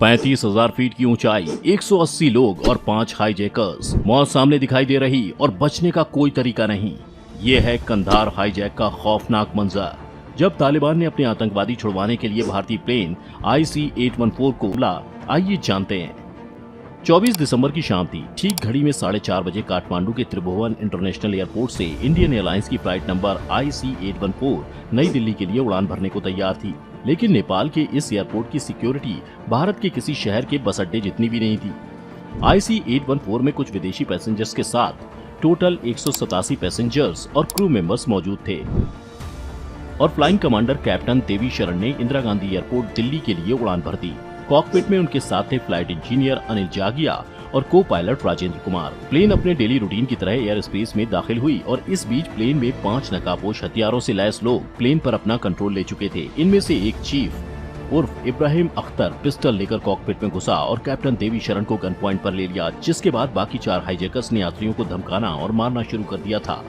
35,000 feet की ऊंचाई, 180 लोग और 5 हाईजैकर्स। मौत सामने दिखाई दे रही और बचने का कोई तरीका नहीं। ये है कंधार हाईजैक का खौफनाक मंजर। जब तालिबान ने अपने आतंकवादी छुड़वाने के लिए भारतीय प्लेन IC-814 को बुला, आइए जानते हैं। 24 दिसंबर की शाम थी। ठीक घड़ी में 4:30 बजे काठमांडू के त्रिभुवन इंटरनेशनल एयरपोर्ट से इंडियन एयरलाइंस की फ्लाइट नंबर IC-814 नई दिल्ली के लिए उड़ान भरने को तैयार थी। लेकिन नेपाल के इस एयरपोर्ट की सिक्योरिटी भारत के किसी शहर के बस अड्डे जितनी भी नहीं थी। IC-814 में कुछ विदेशी पैसेंजर्स के साथ टोटल 187 पैसेंजर्स और क्रू मेंबर्स मौजूद थे और फ्लाइंग कमांडर कैप्टन देवी शरण ने इंदिरा गांधी एयरपोर्ट दिल्ली के लिए उड़ान भर दी। कॉकपिट में उनके साथ थे फ्लाइट इंजीनियर अनिल जागिया और को पायलट राजेंद्र कुमार। प्लेन अपने डेली रूटीन की तरह एयर स्पेस में दाखिल हुई और इस बीच प्लेन में 5 नकाबपोश हथियारों से लैस लोग प्लेन पर अपना कंट्रोल ले चुके थे। इनमें से एक चीफ उर्फ इब्राहिम अख्तर पिस्टल लेकर कॉकपिट में घुसा और कैप्टन देवी शरण को गन पॉइंट पर ले लिया, जिसके बाद बाकी 4 हाईजैकर्स ने यात्रियों को धमकाना और मारना शुरू कर दिया था।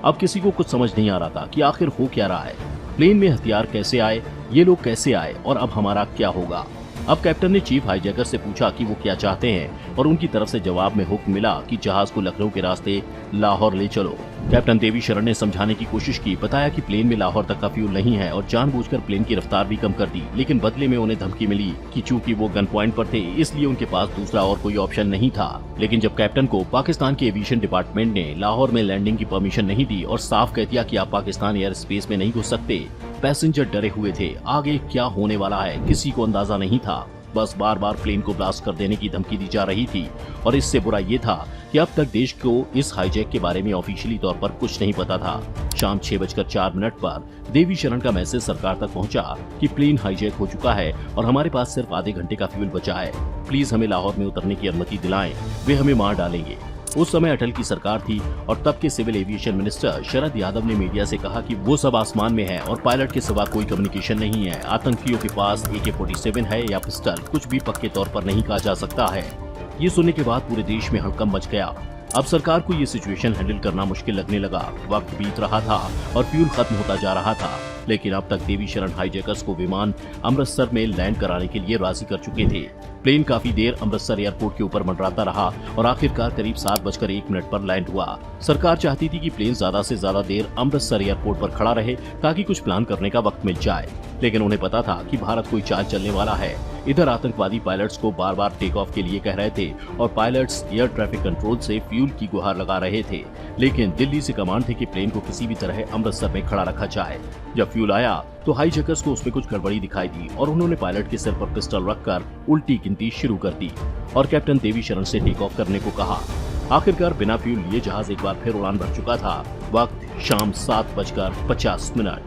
अब किसी को कुछ समझ नहीं आ रहा था कि आखिर हो क्या रहा है। प्लेन में हथियार कैसे आए, ये लोग कैसे आए और अब हमारा क्या होगा। अब कैप्टन ने चीफ हाईजैकर से पूछा कि वो क्या चाहते हैं और उनकी तरफ से जवाब में हुक्म मिला कि जहाज को लखनऊ के रास्ते लाहौर ले चलो। कैप्टन देवी शरण ने समझाने की कोशिश की, बताया कि प्लेन में लाहौर तक का फ्यूल नहीं है और जानबूझकर प्लेन की रफ्तार भी कम कर दी। लेकिन बदले में उन्हें धमकी मिली कि चूंकि वो गन पॉइंट पर थे इसलिए उनके पास दूसरा और कोई ऑप्शन नहीं था। लेकिन जब कैप्टन को पाकिस्तान के एविएशन डिपार्टमेंट ने लाहौर में लैंडिंग की परमिशन नहीं दी और साफ कह दिया कि आप पाकिस्तान एयर स्पेस में नहीं घुस सकते, पैसेंजर डरे हुए थे। आगे क्या होने वाला है किसी को अंदाजा नहीं था। बस बार बार प्लेन को ब्लास्ट कर देने की धमकी दी जा रही थी और इससे बुरा ये था कि अब तक देश को इस हाईजैक के बारे में ऑफिशियली तौर पर कुछ नहीं पता था। शाम 6:04 पर देवी शरण का मैसेज सरकार तक पहुंचा कि प्लेन हाईजैक हो चुका है और हमारे पास सिर्फ आधे घंटे का फ्यूल बचा है। प्लीज हमें लाहौर में उतरने की अनुमति दिलाएं, वे हमें मार डालेंगे। उस समय अटल की सरकार थी और तब के civil aviation minister Sharad Yadav ने मीडिया से कहा कि वो सब आसमान में है और पायलट के सिवा कोई कम्युनिकेशन नहीं है। आतंकियों के पास AK-47 है या पिस्टल, कुछ भी पक्के तौर पर नहीं कहा जा सकता है। ये सुनने के बाद पूरे देश में हड़कंप मच गया। अब सरकार को ये सिचुएशन हैंडल करना मुश्किल लगने लगा। वक्त बीत रहा था और फ्यूल खत्म होता जा रहा था। लेकिन अब तक देवी शरण हाईजैकर्स को विमान अमृतसर में लैंड कराने के लिए राजी कर चुके थे। प्लेन काफी देर अमृतसर एयरपोर्ट के ऊपर मंडराता रहा और आखिरकार करीब 7:01 पर लैंड हुआ। सरकार चाहती थी कि प्लेन ज्यादा से ज्यादा देर अमृतसर एयरपोर्ट पर खड़ा रहे ताकि कुछ प्लान करने का वक्त मिल जाए। लेकिन उन्हें पता था कि भारत कोई चाल चलने वाला है। इधर आतंकवादी पायलट्स को बार बार टेक ऑफ के लिए कह रहे थे और पायलट्स एयर ट्रैफिक कंट्रोल से फ्यूल की गुहार लगा रहे थे। लेकिन दिल्ली से कमांड थी कि प्लेन को किसी भी तरह अमृतसर में खड़ा रखा जाए। जब फ्यूल आया तो हाईजैकर्स को उसमें कुछ गड़बड़ी दिखाई दी और उन्होंने पायलट के सिर पर पिस्टल रखकर उल्टी गिनती शुरू कर दी और कैप्टन देवी शरण से टेक ऑफ करने को कहा। आखिरकार बिना फ्यूल लिए जहाज एक बार फिर उड़ान भर चुका था। वक्त शाम 7:50।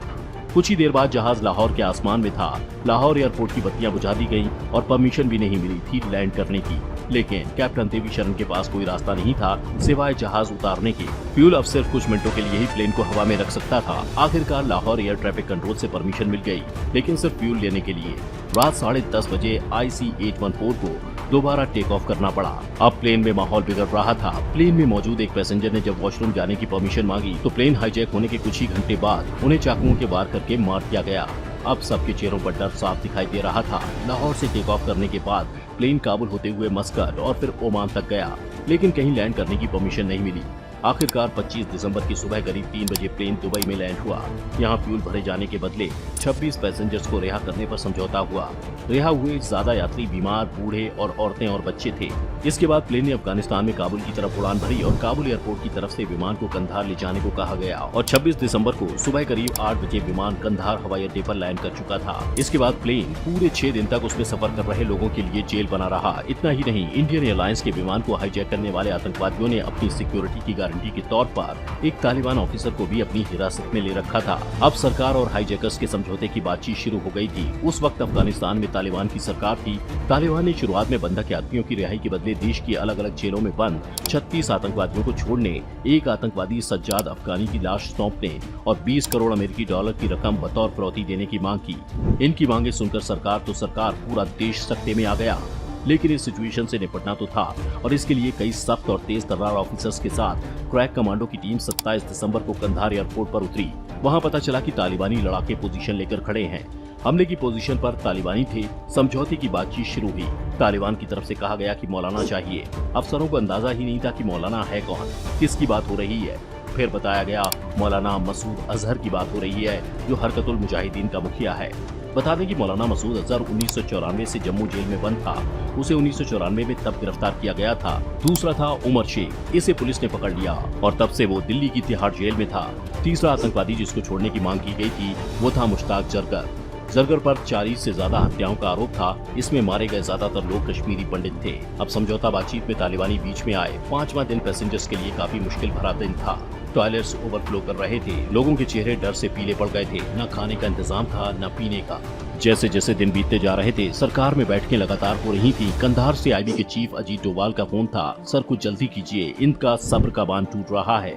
कुछ ही देर बाद जहाज लाहौर के आसमान में था। लाहौर एयरपोर्ट की बत्तियां बुझा दी गईं और परमिशन भी नहीं मिली थी लैंड करने की। लेकिन कैप्टन देवी शरण के पास कोई रास्ता नहीं था सिवाय जहाज उतारने के। फ्यूल अब सिर्फ कुछ मिनटों के लिए ही प्लेन को हवा में रख सकता था। आखिरकार लाहौर एयर ट्रैफिक कंट्रोल से परमिशन मिल गई, लेकिन सिर्फ फ्यूल लेने के लिए। रात 10:30 बजे IC-814 को दोबारा टेक ऑफ करना पड़ा। अब प्लेन में माहौल बिगड़ रहा था। प्लेन में मौजूद एक पैसेंजर ने जब वॉशरूम जाने की परमिशन मांगी तो प्लेन हाईजैक होने के कुछ ही घंटे बाद उन्हें चाकुओं के वार करके मार दिया गया। अब सबके चेहरों पर डर साफ दिखाई दे रहा था। लाहौर से टेक ऑफ करने के बाद प्लेन काबुल होते हुए मस्कट और फिर ओमान तक गया, लेकिन कहीं लैंड करने की परमिशन नहीं मिली। आखिरकार 25 दिसंबर की सुबह करीब 3 बजे प्लेन दुबई में लैंड हुआ। यहाँ फ्यूल भरे जाने के बदले 26 पैसेंजर्स को रिहा करने पर समझौता हुआ। रिहा हुए ज्यादा यात्री बीमार, बूढ़े और औरतें और बच्चे थे। इसके बाद प्लेन ने अफगानिस्तान में काबुल की तरफ उड़ान भरी और काबुल एयरपोर्ट की तरफ से विमान को कंधार ले जाने को कहा गया और 26 दिसंबर को सुबह करीब 8 बजे विमान कंधार हवाई अड्डे पर लैंड कर चुका था। इसके बाद प्लेन पूरे 6 दिन तक उसमें सफर कर रहे लोगों के लिए जेल बना रहा। इतना ही नहीं, इंडियन एयरलाइंस के विमान को हाईजैक करने वाले आतंकवादियों ने अपनी सिक्योरिटी की गारंटी के तौर पर एक तालिबान ऑफिसर को भी अपनी हिरासत में ले रखा था। अब सरकार और हाईजैकर्स के समझौते की बातचीत शुरू हो गई थी। उस वक्त अफगानिस्तान में तालिबान की सरकार थी। तालिबान ने शुरुआत में बंधक यात्रियों की रिहाई के बदले देश की अलग अलग जेलों में बंद 36 आतंकवादियों को छोड़ने, एक आतंकवादी सज्जाद अफगानी की लाश सौंपने और 20 करोड़ अमेरिकी डॉलर की रकम बतौर फिरौती देने की मांग की। इनकी मांगे सुनकर सरकार पूरा देश सख्ते में आ गया। लेकिन इस सिचुएशन से निपटना तो था और इसके लिए कई सख्त और तेज तर्रार ऑफिसर्स के साथ क्रैक कमांडो की टीम 27 दिसंबर को कंधार एयरपोर्ट पर उतरी। वहां पता चला कि तालिबानी लड़ाके पोजीशन लेकर खड़े हैं। हमले की पोजीशन पर तालिबानी थे। समझौते की बातचीत शुरू हुई। तालिबान की तरफ से कहा गया कि मौलाना चाहिए। अफसरों को अंदाजा ही नहीं था कि मौलाना है कौन, किसकी बात हो रही है। फिर बताया गया मौलाना मसूद अजहर की बात हो रही है, जो हरकतुल मुजाहिदीन का मुखिया है। बता दें कि मौलाना मसूद अजहर 1994 से जम्मू जेल में बंद था। उसे 1994 में तब गिरफ्तार किया गया था। दूसरा था उमर शेख, इसे पुलिस ने पकड़ लिया और तब से वो दिल्ली की तिहाड़ जेल में था। तीसरा आतंकवादी जिसको छोड़ने की मांग की गई थी वो था मुश्ताक जरगर। जरगर पर 40 से ज्यादा हत्याओं का आरोप था। इसमें मारे गए ज्यादातर लोग कश्मीरी पंडित थे। अब समझौता बातचीत में तालिबानी बीच में आए। 5वां दिन पैसेंजर्स के लिए काफी मुश्किल भरा दिन था। टॉयलेट्स ओवरफ्लो कर रहे थे। लोगों के चेहरे डर से पीले पड़ गए थे। न खाने का इंतजाम था न पीने का। जैसे जैसे दिन बीतते जा रहे थे, सरकार में बैठकें लगातार हो रही थी। कंधार से आईबी के चीफ अजीत डोभाल का फोन था, सर कुछ जल्दी कीजिए, इनका सब्र का बांध टूट रहा है।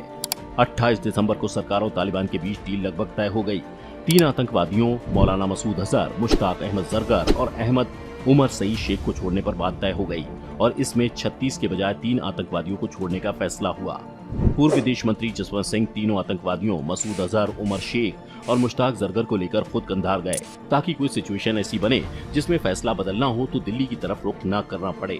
28 दिसंबर को सरकार और तालिबान के बीच डील लगभग तय हो गई। 3 आतंकवादियों मौलाना मसूद अजहर, मुश्ताक अहमद जरगर और अहमद उमर सईद शेख को छोड़ने पर बात तय हो गई और इसमें 36 के बजाय 3 आतंकवादियों को छोड़ने का फैसला हुआ। पूर्व विदेश मंत्री जसवंत सिंह तीनों आतंकवादियों मसूद अजहर, उमर शेख और मुश्ताक जरगर को लेकर खुद कंधार गए ताकि कोई सिचुएशन ऐसी बने जिसमें फैसला बदलना हो तो दिल्ली की तरफ रुख न करना पड़े।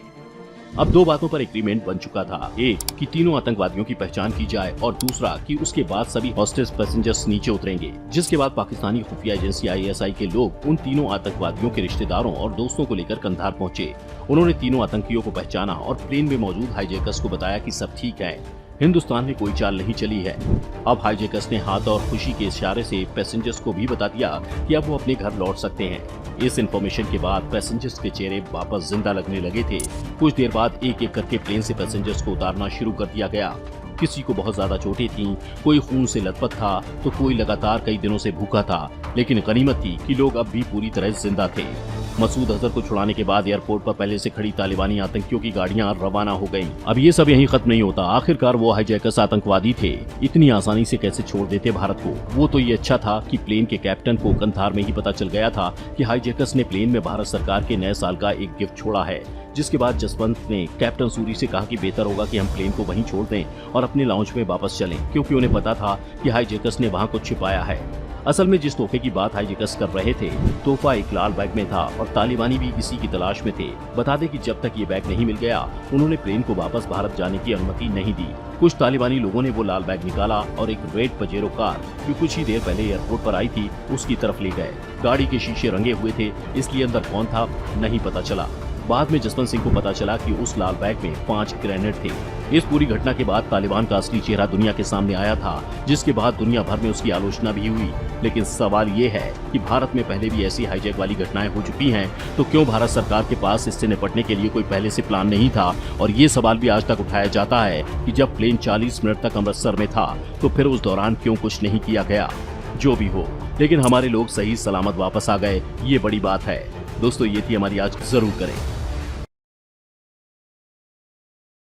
अब 2 बातों पर एग्रीमेंट बन चुका था। एक कि तीनों आतंकवादियों की पहचान की जाए और दूसरा कि उसके बाद सभी हॉस्टेज पैसेंजर्स नीचे उतरेंगे। जिसके बाद पाकिस्तानी खुफिया एजेंसी ISI के लोग उन तीनों आतंकवादियों के रिश्तेदारों और दोस्तों को लेकर कंधार पहुंचे। उन्होंने तीनों आतंकियों को पहचाना और प्लेन में मौजूद हाईजैकर्स को बताया कि सब ठीक है, हिंदुस्तान में कोई चाल नहीं चली है। अब हाईजैकर्स ने हाथ और खुशी के इशारे से पैसेंजर्स को भी बता दिया कि अब वो अपने घर लौट सकते हैं। इस इंफॉर्मेशन के बाद पैसेंजर्स के चेहरे वापस जिंदा लगने लगे थे। कुछ देर बाद एक एक करके प्लेन से पैसेंजर्स को उतारना शुरू कर दिया गया। किसी को बहुत ज्यादा चोटें थीं, कोई खून से लथपथ था तो कोई लगातार कई दिनों से भूखा था, लेकिन गनीमत थी कि लोग अब भी पूरी तरह जिंदा थे। मसूद अजहर को छुड़ाने के बाद एयरपोर्ट पर पहले से खड़ी तालिबानी आतंकियों की गाड़ियां रवाना हो गईं। अब ये सब यहीं खत्म नहीं होता। आखिरकार वो हाईजैकर्स आतंकवादी थे, इतनी आसानी से कैसे छोड़ देते भारत को। वो तो ये अच्छा था कि प्लेन के कैप्टन को कंधार में ही पता चल गया था कि हाईजैकर्स ने प्लेन में भारत सरकार के नए साल का एक गिफ्ट छोड़ा है। जिसके बाद जसवंत ने कैप्टन सूरी से कहा कि बेहतर होगा कि हम प्लेन को वहीं छोड़ दें और अपने लाउंज में वापस चलें, क्योंकि उन्हें पता था कि हाईजैकर्स ने वहां कुछ छिपाया है। असल में जिस तोहफे की बात हाईजैकर्स कर रहे थे, तोहफा एक लाल बैग में था और तालिबानी भी इसी की तलाश में थे। बता दें कि जब तक ये बैग नहीं मिल गया, उन्होंने प्लेन को वापस भारत जाने की अनुमति नहीं दी। कुछ तालिबानी लोगों ने वो लाल बैग निकाला और एक रेड पजेरो कार जो कुछ ही देर पहले एयरपोर्ट पर आई थी उसकी तरफ ले गए। गाड़ी के शीशे रंगे हुए थे, इसलिए अंदर कौन था नहीं पता चला। बाद में जसवंत सिंह को पता चला कि उस लाल बैग में 5 ग्रेनेड थे। इस पूरी घटना के बाद तालिबान का असली चेहरा दुनिया के सामने आया था, जिसके बाद दुनिया भर में उसकी आलोचना भी हुई। लेकिन सवाल ये है कि भारत में पहले भी ऐसी हाईजैक वाली घटनाएं हो चुकी हैं, तो क्यों भारत सरकार के पास इससे निपटने के लिए कोई पहले से प्लान नहीं था। और ये सवाल भी आज तक उठाया जाता है कि जब प्लेन 40 मिनट तक अमृतसर में था तो फिर उस दौरान क्यों कुछ नहीं किया गया। जो भी हो, लेकिन हमारे लोग सही सलामत वापस आ गए, ये बड़ी बात है। दोस्तों, ये थी हमारी आज जरूर करें।